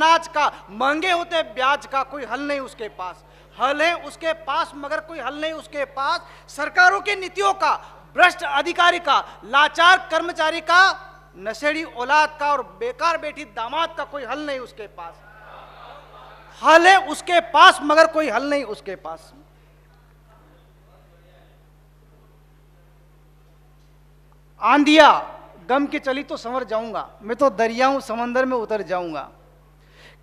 अनाज का, महंगे होते ब्याज का, कोई हल नहीं उसके पास। हल है उसके पास मगर कोई हल नहीं उसके पास। सरकारों की नीतियों का, भ्रष्ट अधिकारी का, लाचार कर्मचारी का, नशेड़ी औलाद का और बेकार बेटी दामाद का कोई हल नहीं उसके पास। हल है उसके पास मगर कोई हल नहीं उसके पास। आंधिया गम की चली तो संवर जाऊंगा, मैं तो दरियाओं समंदर में उतर जाऊंगा।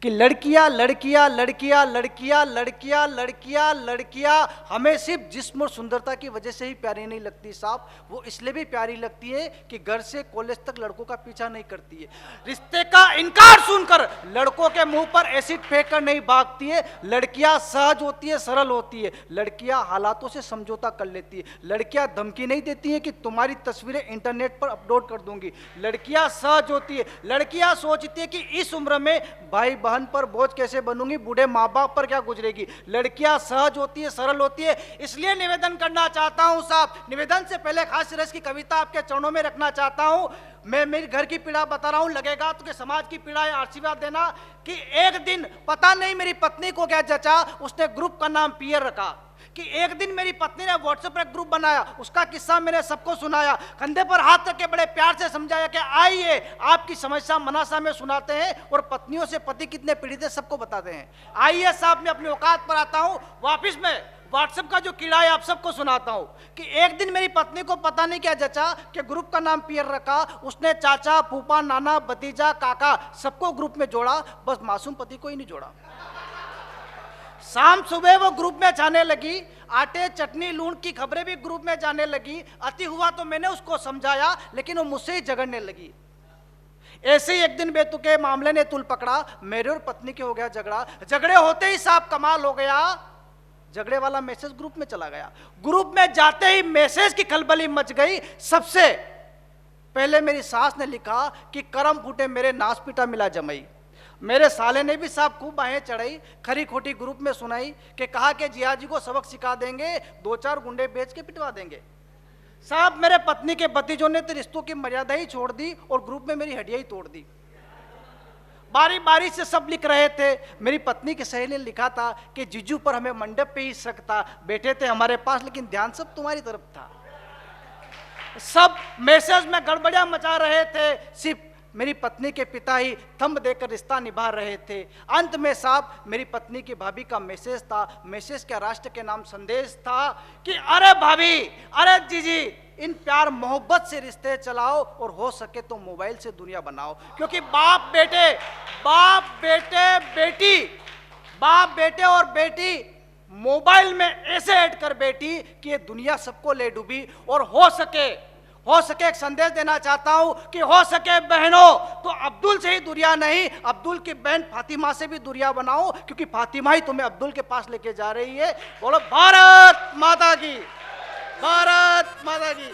कि लड़कियां लड़कियां लड़कियां लड़कियां लड़कियां लड़कियां लड़कियां हमें सिर्फ जिस्म और सुंदरता की वजह से ही प्यारी नहीं लगती साहब, वो इसलिए भी प्यारी लगती है कि घर से कॉलेज तक लड़कों का पीछा नहीं करती है। रिश्ते का इनकार सुनकर लड़कों के मुंह पर एसिड फेंक कर नहीं भागती है। लड़कियां सहज होती है, सरल होती है। लड़कियां हालातों से समझौता कर लेती है। लड़कियां धमकी नहीं देती है कि तुम्हारी तस्वीरें इंटरनेट पर अपलोड कर दूंगी। लड़कियां सहज होती है। लड़कियां सोचती है कि इस उम्र में भाई बहन पर बोझ कैसे बनूंगी, बूढ़े माँ बाप पर क्या गुजरेगी। लड़कियां सहज होती है, सरल होती है। इसलिए निवेदन करना चाहता हूं साहब, निवेदन से पहले खास रस की कविता आपके चरणों में रखना चाहता हूं। मैं मेरी घर की पीड़ा बता रहा हूं, लगेगा तो कि समाज की पीड़ा है। आशीर्वाद देना कि एक दिन पता नहीं मेरी पत्नी को क्या जचा, उसने ग्रुप का नाम पियर रखा। कि एक दिन मेरी पत्नी ने व्हाट्सएप पर एक ग्रुप बनाया, उसका किस्सा मैंने सबको सुनाया, कंधे पर हाथ रख के बड़े प्यार से समझाया कि आइए आपकी समस्या मनासा में सुनाते हैं और पत्नियों से पति कितने पीड़ित है सबको बताते हैं। आइए साहब, मैं अपनी औकात पर आता हूं, वापिस में व्हाट्सएप का जो कीड़ा है आप सबको सुनाता हूं। कि एक दिन मेरी पत्नी को पता नहीं क्या जचा कि ग्रुप का नाम पियर रखा। उसने चाचा, फूफा, नाना, भतीजा, काका सबको ग्रुप में जोड़ा, बस मासूम पति को ही नहीं जोड़ा। शाम सुबह वो ग्रुप में जाने लगी, आटे चटनी लूण की खबरें भी ग्रुप में जाने लगी। अति हुआ तो मैंने उसको समझाया, लेकिन वो मुझसे ही झगड़ने लगी। ऐसे ही एक दिन बेतुके मामले ने तुल पकड़ा, मेरे और पत्नी के हो गया झगड़ा। झगड़े होते ही साहब कमाल हो गया, झगड़े वाला मैसेज ग्रुप में चला गया। ग्रुप में जाते ही मैसेज की खलबली मच गई। सबसे पहले मेरी सास ने लिखा कि करम फूटे मेरे नास पीटा मिला जमई। मेरे साले ने भी साहब खूब बाहें चढ़ाई, खरी खोटी ग्रुप में सुनाई कि कहा कि जिया जी को सबक सिखा देंगे, 2-4 गुंडे बेच के पिटवा देंगे। साहब मेरे पत्नी के भतीजों ने तो रिश्तों की मर्यादा ही छोड़ दी और ग्रुप में मेरी हड्डियां ही तोड़ दी। बारी बारी से सब लिख रहे थे। मेरी पत्नी की सहेली ने लिखा था कि जीजू पर हमें मंडप पे ही शक था, बैठे थे हमारे पास लेकिन ध्यान सब तुम्हारी तरफ था। सब मैसेज में गड़बड़ियां मचा रहे थे, सिर्फ मेरी पत्नी के पिता ही थंब देकर रिश्ता निभा रहे थे। अंत में साहब मेरी पत्नी की भाभी का मैसेज था। मैसेज के राष्ट्र के नाम संदेश था कि अरे भाभी, अरे जीजी, इन प्यार मोहब्बत से रिश्ते चलाओ और हो सके तो मोबाइल से दुनिया बनाओ। क्योंकि बाप बेटे बेटी, बाप बेटे और बेटी मोबाइल में ऐसे ऐड कर बैठी कि ये दुनिया सबको ले डूबी। और हो सके एक संदेश देना चाहता हूं कि हो सके बहनों तो अब्दुल से ही दुनिया नहीं, अब्दुल की बहन फातिमा से भी दुनिया बनाओ, क्योंकि फातिमा ही तुम्हें अब्दुल के पास लेके जा रही है। बोलो भारत माता की, भारत माता की।